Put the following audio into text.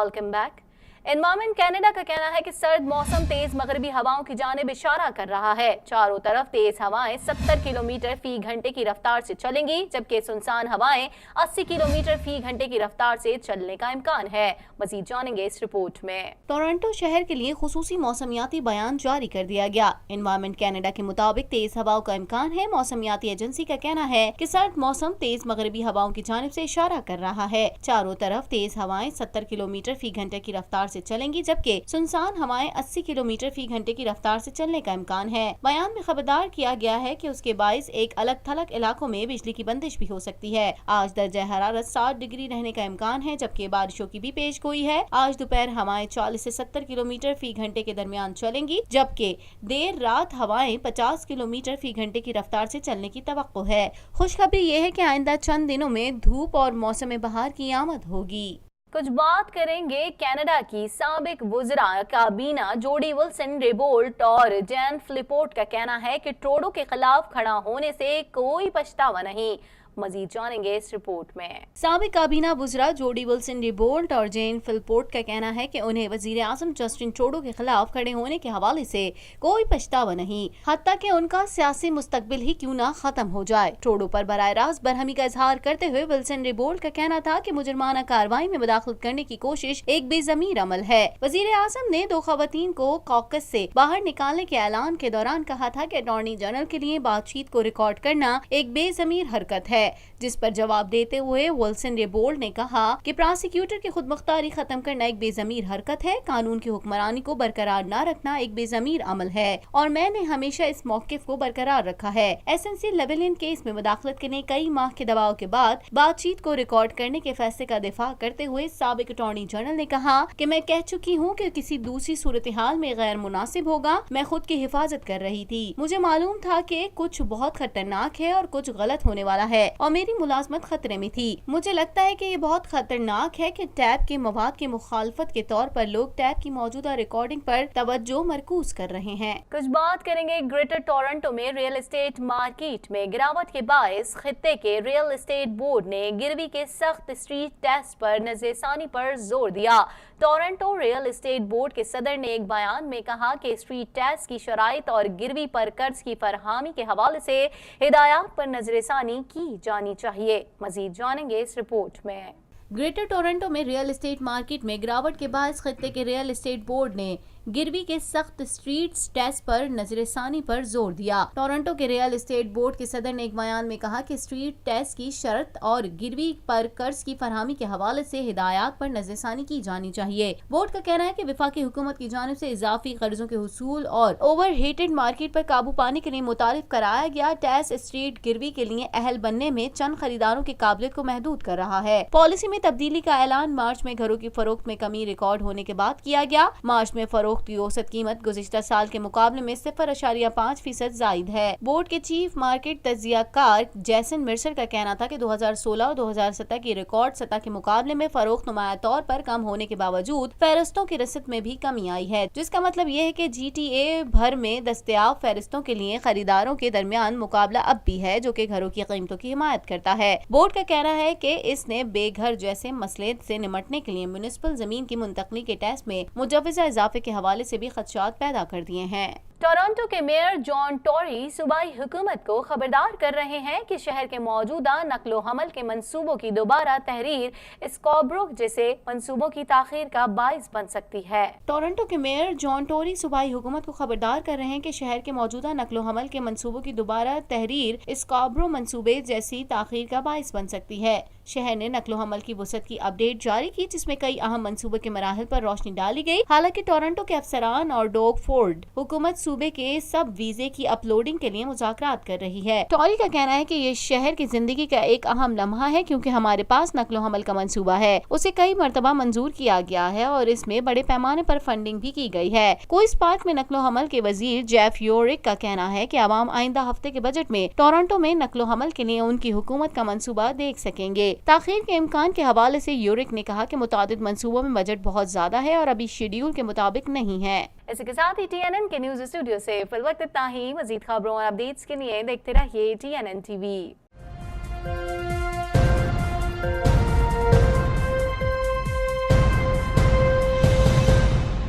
Welcome back. Environment Canada का कहना है कि सर्द मौसम तेज मगरबी हवाओं की जानिब इशारा कर रहा है। चारों तरफ तेज हवाएं 70 किलोमीटर फी घंटे की रफ्तार से चलेंगी, जबकि सुनसान हवाएं 80 किलोमीटर फी घंटे की रफ्तार से चलने का इम्कान है। मजीद जानेंगे इस रिपोर्ट में। टोरंटो शहर के लिए खुसूसी मौसमियाती बयान जारी कर दिया गया। एनवायरमेंट कनाडा के मुताबिक तेज हवाओं का इम्कान है। मौसमियाती एजेंसी का कहना है कि सर्द मौसम तेज मगरबी हवाओं की जानिब से इशारा कर रहा है। चारों तरफ तेज हवाएं 70 किलोमीटर फी घंटे की रफ्तार से चलेंगी, जबकि सुनसान हवाएं 80 किलोमीटर फी घंटे की रफ्तार से चलने का इम्कान है। बयान में खबरदार किया गया है कि उसके बाइस एक अलग थलग इलाकों में बिजली की बंदिश भी हो सकती है। आज दर्जा हरारत 60 डिग्री रहने का इम्कान है, जबकि बारिशों की भी पेश गोई है। आज दोपहर हवाएं 40 से 70 किलोमीटर फी घंटे के दरमियान चलेंगी, जबकि देर रात हवाएं 50 किलोमीटर फी घंटे की रफ्तार से चलने की तवक्को है। खुशखबरी ये है कि आइंदा चंद दिनों में धूप और मौसम बहार की आमद होगी। कुछ बात करेंगे कनाडा की साबिक वुज़रा काबीना जोडी विल्सन-रैबौल्ट और जैन फिलिपोट का कहना है कि ट्रूडो के खिलाफ खड़ा होने से कोई पछतावा नहीं। मजीद जानेंगे इस रिपोर्ट में। साबिक काबीना वुज़रा जोडी विल्सन-रैबौल्ट और जेन फिलिपोट का कहना है कि उन्हें वजीर आज़म जस्टिन ट्रूडो के खिलाफ खड़े होने के हवाले से कोई पछतावा नहीं, हत्ता कि उनका सियासी मुस्तकबिल ही क्यों ना खत्म हो जाए। ट्रूडो पर बराह रास्त बरहमी का इजहार करते हुए विल्सन-रैबौल्ट का कहना था कि मुजरमाना कार्रवाई में मुदाखलत करने की कोशिश एक बेज़मीर अमल है। वजीर आज़म ने दो खवातीन को कॉकस से बाहर निकालने के ऐलान के दौरान कहा था कि अटॉर्नी जनरल के लिए बातचीत को रिकॉर्ड करना एक बेज़मीर हरकत है, जिस पर जवाब देते हुए विल्सन-रैबौल्ट ने कहा कि प्रोसिक्यूटर की खुद मुख्तारी खत्म करना एक बेज़मीर हरकत है, कानून की हुक्मरानी को बरकरार न रखना एक बेज़मीर अमल है और मैंने हमेशा इस मौक़िफ़ को बरकरार रखा है। एसएनसी लेवेलिन केस में मुदाखलत के लिए कई माह के दबाव के बाद बातचीत को रिकॉर्ड करने के फैसले का दिफा करते हुए साबिक अटॉर्नी जनरल ने कहा कि मैं कह चुकी हूँ कि किसी दूसरी सूरत हाल में गैर मुनासिब होगा। मैं खुद की हिफाजत कर रही थी, मुझे मालूम था कि कुछ बहुत खतरनाक है और कुछ गलत होने वाला है और मेरी मुलाजमत खतरे में थी। मुझे लगता है कि ये बहुत खतरनाक है कि टैब के मवाद की मुखालफत के तौर पर लोग टैब की मौजूदा रिकॉर्डिंग पर तवज्जो मरकूज कर रहे हैं। कुछ बात करेंगे ग्रेटर टोरंटो में रियल एस्टेट मार्केट में गिरावट के बायस खित्ते के रियल एस्टेट बोर्ड ने गिरवी के सख्त स्ट्रीट टेस्ट पर नजरसानी पर जोर दिया। टोरंटो रियल एस्टेट बोर्ड के सदर ने एक बयान में कहा कि स्ट्रीट टेस्ट की शराइत और गिरवी पर कर्ज की फरहमी के हवाले से हिदायत पर नजरसानी की जानी चाहिए। मजीद जानेंगे इस रिपोर्ट में। ग्रेटर टोरंटो में रियल एस्टेट मार्केट में गिरावट के बाद खित्ते के रियल एस्टेट बोर्ड ने गिरवी के सख्त स्ट्रीट टेस्ट पर नजरसानी पर जोर दिया। टोरंटो के रियल एस्टेट बोर्ड के सदर ने एक बयान में कहा कि स्ट्रीट टेस्ट की शर्त और गिरवी पर कर्ज की फरहमी के हवाले से हिदायत पर नजरसानी की जानी चाहिए। बोर्ड का कहना है कि वफाकी हुकूमत की जानिब से इजाफी कर्जों के हुसूल और ओवर हीटेड मार्केट पर काबू पाने के लिए मुतारिफ कराया गया टेस्ट स्ट्रीट गिरवी के लिए अहल बनने में चंद खरीदारों की काबिलियत को महदूद कर रहा है। पॉलिसी में तब्दीली का ऐलान मार्च में घरों की फरोख्त में कमी रिकॉर्ड होने के बाद किया गया। मार्च में फरोख्त की औसत कीमत गुज़िश्ता साल के मुकाबले में 0.5% जायद है। बोर्ड के चीफ मार्केट तज्जियाकार जैसन मिर्सर का कहना था कि 2016 और 2017 की रिकॉर्ड सतह के मुकाबले में फरोख्त नुमाया तौर पर कम होने के बावजूद फहरिस्तों की रसद में भी कमी आई है, जिसका मतलब ये है कि GTA भर में दस्तयाब फहरिस्तों के लिए खरीदारों के दरमियान मुकाबला अब भी है, जो कि घरों की कीमतों की हिमायत करता है। बोर्ड का कहना है कि इसने बेघर जैसे मसले से निमटने के लिए म्युनिसिपल जमीन की मुंतकली के टेस्ट में मुजव्वजा इजाफे के हवाले से भी खदशात पैदा कर दिए हैं। टोरंटो के मेयर जॉन टोरी सूबाई हुकूमत को खबरदार कर रहे हैं कि शहर के मौजूदा नकलो हमल के मंसूबों की दोबारा तहरीर स्कॉब्रो जैसे मंसूबों की ताखीर का बाइस बन सकती है। टोरंटो के मेयर जॉन टोरी सूबाई हुकूमत को खबरदार कर रहे हैं कि शहर के मौजूदा नकलो हमल के मंसूबों की दोबारा तहरीर स्कॉब्रो मंसूबे जैसी ताखीर का बाइस बन सकती है। शहर ने नकलो हमल की वसअत की अपडेट जारी की, जिसमें कई अहम मंसूबों के मराहिल पर रोशनी डाली गई। हालांकि टोरंटो के अफसरान और डॉग फोर्ड हुकूमत सूबे के सब वीजे की अपलोडिंग के लिए मुज़ाकरात कर रही है। टोरी का कहना है कि ये शहर की जिंदगी का एक अहम लम्हा है, क्योंकि हमारे पास नकलो हमल का मंसूबा है, उसे कई मरतबा मंजूर किया गया है और इसमें बड़े पैमाने पर फंडिंग भी की गई है। क्वींस पार्क में नकलो हमल के वजीर जेफ यूरिक का कहना है कि आवाम आइंदा हफ्ते के बजट में टोरंटो में नकलो हमल के लिए उनकी हुकूमत का मंसूबा देख सकेंगे। ताखीर के इम्कान के हवाले से यूरिक ने कहा कि मुतादिद मंसूबों में बजट बहुत ज्यादा है और अभी शेड्यूल के मुताबिक नहीं है। इसी के साथ ही TNN के न्यूज स्टूडियो से फिल वक्त इतना ही। मजीद खबरों और अपडेट्स के लिए देखते रहिए TNN TV।